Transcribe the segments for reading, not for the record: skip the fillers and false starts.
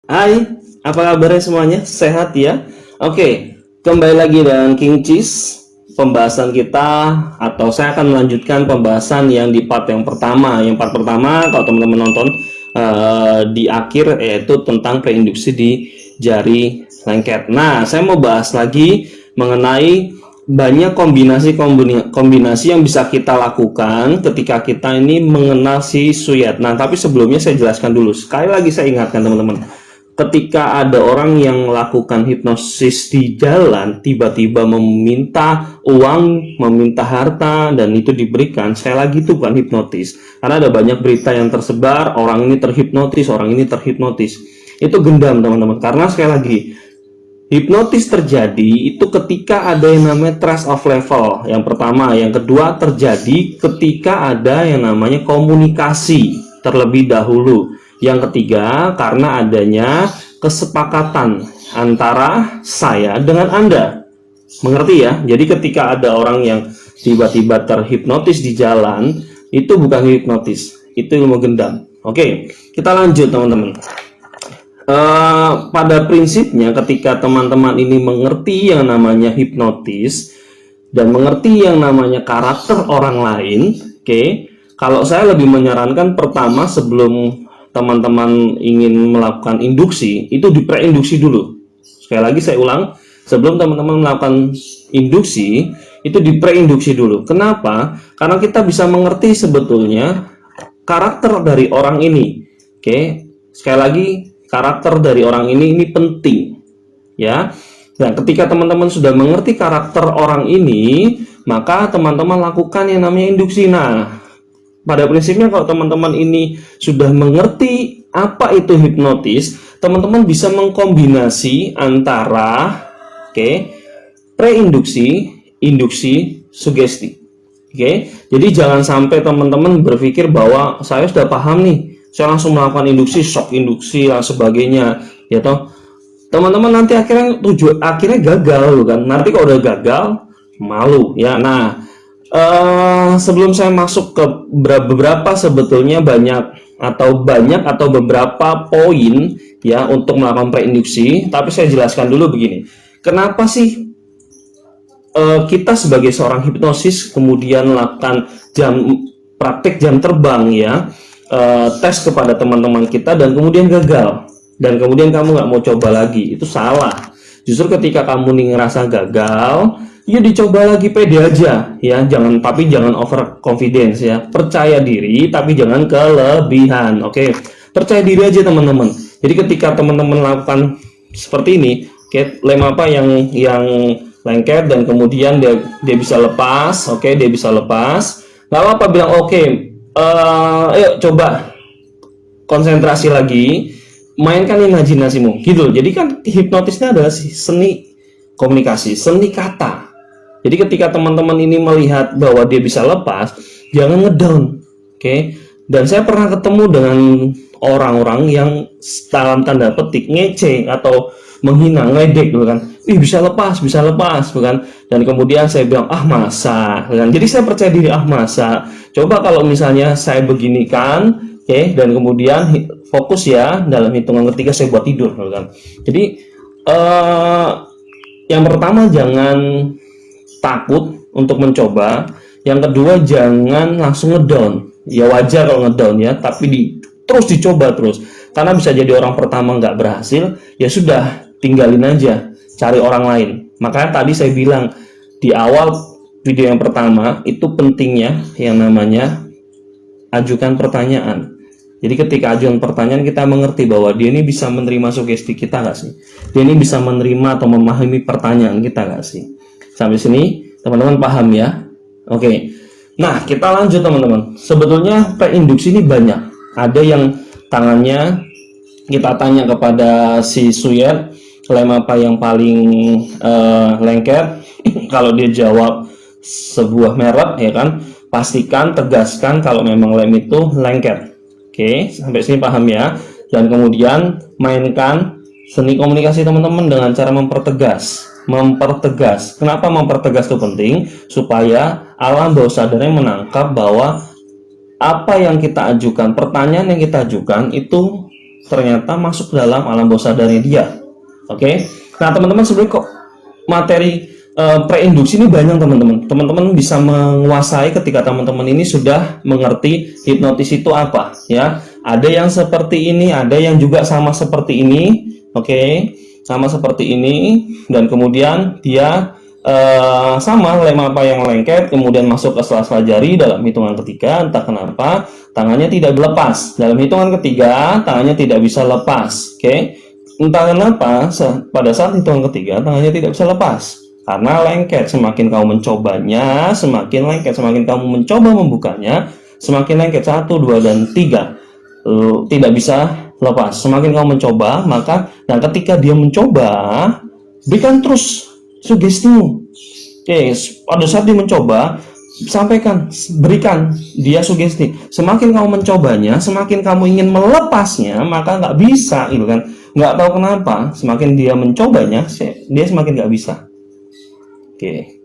Hai, apa kabarnya semuanya? Sehat ya? Oke, kembali lagi dengan King Cheese. Pembahasan kita, atau saya akan melanjutkan pembahasan yang di part yang pertama. Yang part pertama, kalau teman-teman nonton di akhir, yaitu tentang preinduksi di jari lengket. Nah, saya mau bahas lagi mengenai banyak kombinasi yang bisa kita lakukan ketika kita ini mengenal si suyat. Nah, tapi sebelumnya saya jelaskan dulu. Sekali lagi saya ingatkan teman-teman, ketika ada orang yang melakukan hipnosis di jalan, tiba-tiba meminta uang, meminta harta, dan itu diberikan, saya lagi itu bukan hipnotis. Karena ada banyak berita yang tersebar, orang ini terhipnotis, orang ini terhipnotis. Itu gendam teman-teman, karena sekali lagi, hipnotis terjadi itu ketika ada yang namanya trust of level. Yang pertama, yang kedua terjadi ketika ada yang namanya komunikasi terlebih dahulu. Yang ketiga, karena adanya kesepakatan antara saya dengan Anda. Mengerti ya? Jadi ketika ada orang yang tiba-tiba terhipnotis di jalan, itu bukan hipnotis, itu ilmu gendam. Oke, kita lanjut teman-teman. Pada prinsipnya ketika teman-teman ini mengerti yang namanya hipnotis dan mengerti yang namanya karakter orang lain, oke, kalau saya lebih menyarankan pertama sebelum teman-teman ingin melakukan induksi, itu dipreinduksi dulu. Sekali lagi saya ulang, sebelum teman-teman melakukan induksi, itu dipreinduksi dulu. Kenapa? Karena kita bisa mengerti sebetulnya karakter dari orang ini. Oke, sekali lagi karakter dari orang ini penting ya. Nah, ketika teman-teman sudah mengerti karakter orang ini, maka teman-teman lakukan yang namanya induksi. Nah, pada prinsipnya kalau teman-teman ini sudah mengerti apa itu hipnotis, teman-teman bisa mengkombinasi antara preinduksi, induksi, sugesti. Jadi jangan sampai teman-teman berpikir bahwa saya sudah paham nih, saya langsung melakukan induksi, shock induksi dan sebagainya, ya toh. Teman-teman nanti akhirnya gagal loh kan. Nanti kalau udah gagal, malu ya. Nah, sebelum saya masuk ke beberapa sebetulnya banyak atau beberapa poin ya untuk melakukan preinduksi, tapi saya jelaskan dulu begini. Kenapa sih kita sebagai seorang hipnosis kemudian melakukan praktek jam terbang ya, tes kepada teman-teman kita dan kemudian gagal, dan kemudian kamu nggak mau coba lagi, itu salah. Justru ketika kamu nih ngerasa gagal, ya dicoba lagi, pede aja ya, jangan over confidence ya, percaya diri tapi jangan kelebihan. Oke, percaya diri aja teman-teman. Jadi ketika teman-teman melakukan seperti ini, lem apa yang lengket dan kemudian dia bisa lepas, dia bisa lepas, nggak apa-apa, bilang oke, ayo coba konsentrasi lagi, mainkan imajinasimu gitu. Jadi kan hipnotisnya adalah seni komunikasi, seni kata. Jadi ketika teman-teman ini melihat bahwa dia bisa lepas, jangan ngedown. Dan saya pernah ketemu dengan orang-orang yang dalam tanda petik ngece atau menghina, ngedek gitu kan. Bisa lepas, bukan? Dan kemudian saya bilang, masa, kan? Jadi saya percaya diri, masa. Coba kalau misalnya saya beginikan, dan kemudian fokus ya, dalam hitungan ketiga saya buat tidur, kan? Jadi yang pertama, jangan takut untuk mencoba. Yang kedua, jangan langsung ngedown. Ya wajar kalau ngedown ya, tapi terus dicoba terus. Karena bisa jadi orang pertama nggak berhasil, ya sudah, tinggalin aja, cari orang lain. Makanya tadi saya bilang di awal video yang pertama, itu pentingnya yang namanya ajukan pertanyaan. Jadi ketika ajukan pertanyaan, kita mengerti bahwa dia ini bisa menerima sugesti kita nggak sih? Dia ini bisa menerima atau memahami pertanyaan kita nggak sih? Sampai sini teman-teman paham ya? Oke. Nah, kita lanjut teman-teman. Sebetulnya preinduksi ini banyak. Ada yang tangannya kita tanya kepada si suyat, lem apa yang paling lengket. Kalau dia jawab sebuah merek ya kan, pastikan, tegaskan kalau memang lem itu lengket. Oke, sampai sini paham ya? Dan kemudian mainkan seni komunikasi teman-teman dengan cara mempertegas. Kenapa mempertegas itu penting? Supaya alam bawah sadarnya menangkap bahwa apa yang kita ajukan, pertanyaan yang kita ajukan itu ternyata masuk dalam alam bawah sadarnya dia. Oke. Nah, teman-teman, sebenarnya kok materi preinduksi ini banyak, teman-teman. Teman-teman bisa menguasai ketika teman-teman ini sudah mengerti hipnotis itu apa, ya. Ada yang seperti ini, ada yang juga sama seperti ini, oke, sama seperti ini, dan kemudian dia sama lem apa yang lengket, kemudian masuk ke sela-sela jari dalam hitungan ketiga, entah kenapa tangannya tidak lepas. Dalam hitungan ketiga, tangannya tidak bisa lepas, oke. Entah kenapa pada saat hitungan ketiga tangannya tidak bisa lepas. Karena lengket, semakin kamu mencobanya, semakin lengket, semakin kamu mencoba membukanya, semakin lengket. 1, 2, dan 3 tidak bisa lepas. Semakin kamu mencoba, maka nah ketika dia mencoba, berikan terus sugestimu. Oke, pada saat dia mencoba, sampaikan, berikan dia sugesti. Semakin kamu mencobanya, semakin kamu ingin melepasnya, maka nggak bisa, gitu kan? Nggak tahu kenapa, semakin dia mencobanya, dia semakin nggak bisa. Oke,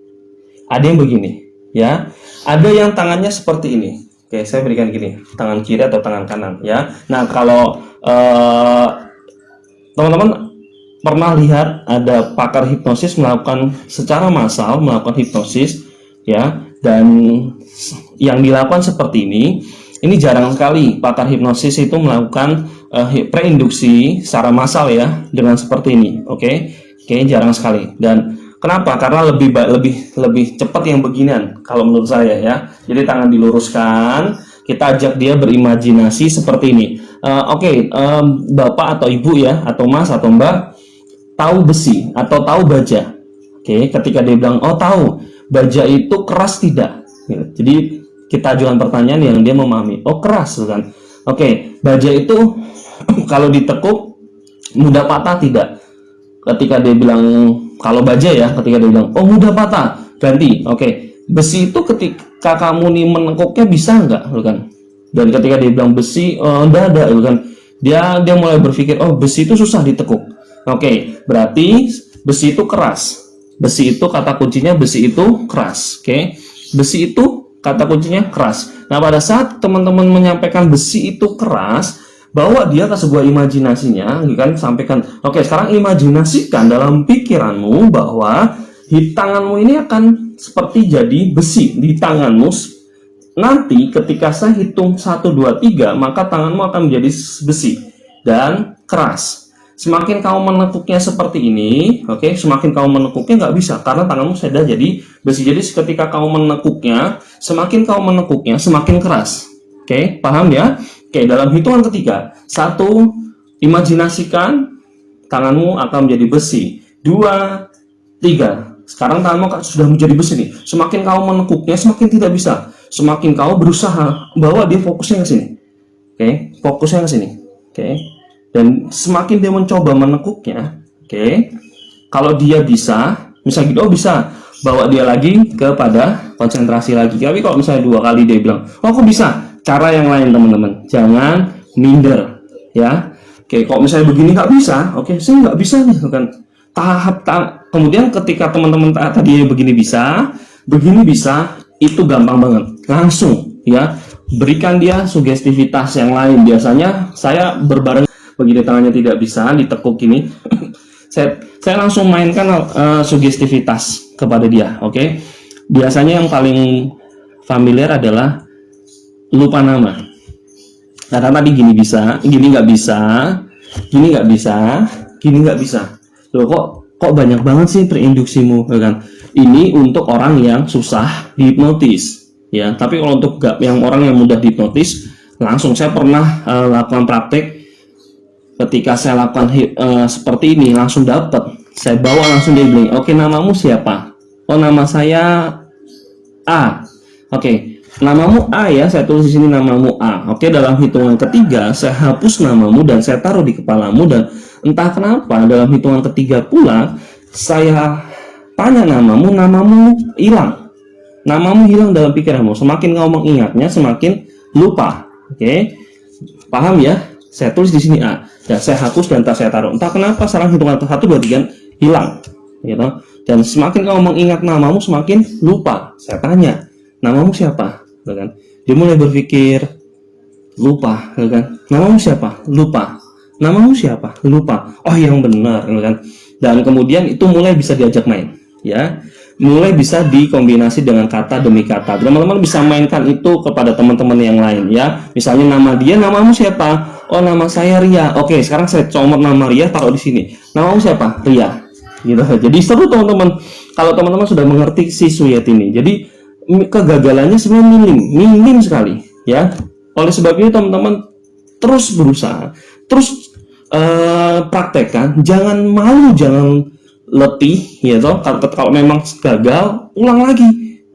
ada yang begini, ya. Ada yang tangannya seperti ini. Oke, saya berikan gini, tangan kiri atau tangan kanan, ya. Nah, kalau teman-teman pernah lihat ada pakar hipnosis melakukan secara massal melakukan hipnosis, ya, dan yang dilakukan seperti ini jarang sekali pakar hipnosis itu melakukan preinduksi secara massal, ya, dengan seperti ini. Oke, jarang sekali. Dan kenapa? Karena lebih cepat yang beginian kalau menurut saya, ya. Jadi tangan diluruskan, kita ajak dia berimajinasi seperti ini. Oke, Bapak atau Ibu, ya, atau Mas atau Mbak tahu besi atau tahu baja. Oke, ketika dia bilang, "Oh, tahu. Baja itu keras tidak?" Jadi kita ajukan pertanyaan yang dia memahami. "Oh, keras," kan. Oke, baja itu kalau ditekuk mudah patah tidak? Ketika dia bilang, kalau baja, ya, ketika dia bilang, "Oh, mudah patah," ganti. Oke, besi itu ketika kamu nih menekuknya bisa nggak, kan? Dan ketika dia bilang besi, enggak ada, kan? Dia mulai berpikir, oh, besi itu susah ditekuk. Oke, berarti besi itu keras. Besi itu kata kuncinya, besi itu keras. Oke, besi itu kata kuncinya keras. Nah, pada saat teman-teman menyampaikan besi itu keras, bawa dia ke sebuah imajinasinya, kan? Sampaikan, oke, sekarang imajinasikan dalam pikiranmu bahwa di tanganmu ini akan seperti jadi besi di tanganmu. Nanti ketika saya hitung 1, 2, 3, maka tanganmu akan menjadi besi dan keras. Semakin kamu menekuknya seperti ini, oke, semakin kamu menekuknya nggak bisa karena tanganmu sudah jadi besi. Jadi ketika kamu menekuknya, semakin kamu menekuknya semakin keras. Oke, paham, ya? Oke, dalam hitungan ketiga, 1, imajinasikan tanganmu akan menjadi besi. 2, 3, sekarang tanganmu sudah menjadi besi nih. Semakin kamu menekuknya, semakin tidak bisa. Semakin kamu berusaha bawa dia fokusnya ke sini. Oke, fokusnya ke sini. Oke. Dan semakin dia mencoba menekuknya, oke, kalau dia bisa, misalnya gitu, oh bisa, bawa dia lagi kepada konsentrasi lagi. Tapi kalau misalnya 2 kali dia bilang, oh aku bisa, cara yang lain, teman-teman, jangan minder, ya. Oke, kalau misalnya begini nggak bisa, oke, saya nggak bisa nih, kan. Kemudian ketika teman-teman tadi begini bisa, itu gampang banget, langsung, ya, berikan dia sugestivitas yang lain. Biasanya saya berbareng. Begitu tangannya tidak bisa ditekuk ini, saya langsung mainkan sugestivitas kepada dia. Oke, biasanya yang paling familiar adalah lupa nama. Karena tadi gini bisa, gini nggak bisa, gini nggak bisa, gini nggak bisa. Loh, kok banyak banget sih preinduksimu, kan? Ini untuk orang yang susah dihipnotis, ya. Tapi kalau untuk yang orang yang mudah dihipnotis, langsung saya pernah lakukan praktek. Ketika saya lakukan seperti ini, langsung dapat. Saya bawa langsung dia bilang, oke, namamu siapa? Oh, nama saya A. Oke, namamu A, ya, saya tulis di sini namamu A. Oke, dalam hitungan ketiga saya hapus namamu dan saya taruh di kepalamu, dan entah kenapa dalam hitungan ketiga pula saya tanya namamu hilang. Namamu hilang dalam pikiranmu. Semakin kamu mengingatnya, semakin lupa. Oke, paham, ya? Saya tulis di sini A, dan saya hapus dan saya taruh. Entah kenapa salah hitungan 1, 2, 3 hilang, gitu. Dan semakin kamu mengingat namamu, semakin lupa. Saya tanya, namamu siapa? Kan? Dia mulai berpikir, lupa, kan? Namamu siapa? Lupa. namamu siapa? Lupa. Oh, yang benar, kan? Dan kemudian itu mulai bisa diajak main, ya. Mulai bisa dikombinasi dengan kata demi kata. Teman-teman bisa mainkan itu kepada teman-teman yang lain, ya. Misalnya nama dia, namamu siapa? Oh, nama saya Ria. Oke, sekarang saya comot nama Ria, taruh di sini. Namamu siapa? Ria. Gitu. Jadi seru teman-teman. Kalau teman-teman sudah mengerti si Suyet ini. Jadi kegagalannya sebenarnya minim sekali, ya. Oleh sebab itu teman-teman terus berusaha, terus praktekkan, jangan malu, jangan letih, ya toh. Kalau memang gagal, ulang lagi,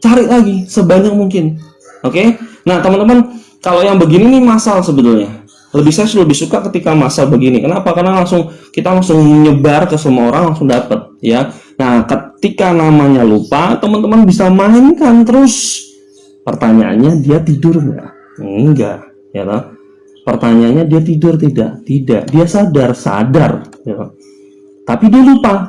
cari lagi sebanyak mungkin. Oke. Nah, teman-teman, kalau yang begini nih masal sebetulnya. Saya lebih suka ketika masal begini. Kenapa? Karena kita langsung menyebar ke semua orang, langsung dapat, ya. Nah, ketika namanya lupa, teman-teman bisa mainkan terus. Pertanyaannya, dia tidur nggak? Enggak, ya toh. Pertanyaannya, dia tidur tidak? Tidak. Dia sadar, ya toh. Tapi dia lupa,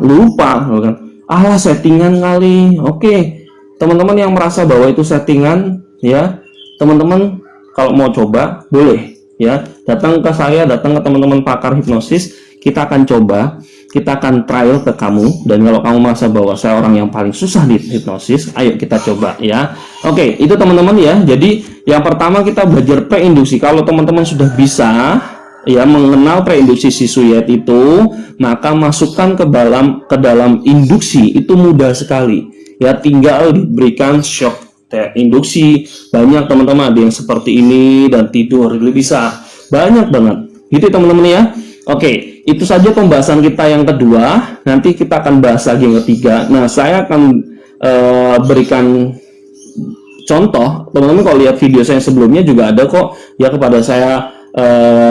kan? Ah, settingan kali. Oke, teman-teman yang merasa bahwa itu settingan, ya, teman-teman kalau mau coba boleh, ya, datang ke saya, datang ke teman-teman pakar hipnosis. Kita akan coba, kita akan trial ke kamu. Dan kalau kamu merasa bahwa saya orang yang paling susah di hipnosis, ayo kita coba, ya. Oke, itu teman-teman, ya. Jadi yang pertama kita belajar preinduksi. Kalau teman-teman sudah bisa, ya, mengenal preinduksi si Suyet itu, maka masukkan ke dalam induksi itu mudah sekali, ya. Tinggal diberikan shock induksi. Banyak teman-teman ada yang seperti ini dan tidur, bisa banyak banget gitu teman-teman, ya. Oke, itu saja pembahasan kita yang kedua. Nanti kita akan bahas lagi yang ketiga. Nah, saya akan berikan contoh. Teman-teman kalau lihat video saya sebelumnya juga ada kok, ya, kepada saya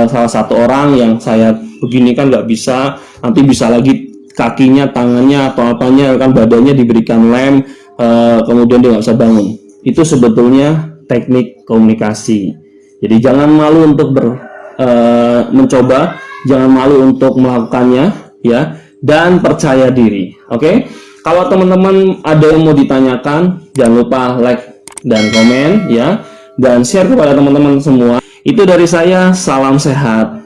salah satu orang yang saya begini kan nggak bisa, nanti bisa lagi kakinya, tangannya atau apanya, kan badannya diberikan lem, kemudian dia nggak bisa bangun. Itu sebetulnya teknik komunikasi. Jadi jangan malu untuk mencoba, jangan malu untuk melakukannya, ya, dan percaya diri. Oke. Kalau teman-teman ada yang mau ditanyakan, jangan lupa like dan komen, ya, dan share kepada teman-teman semua. Itu dari saya, salam sehat.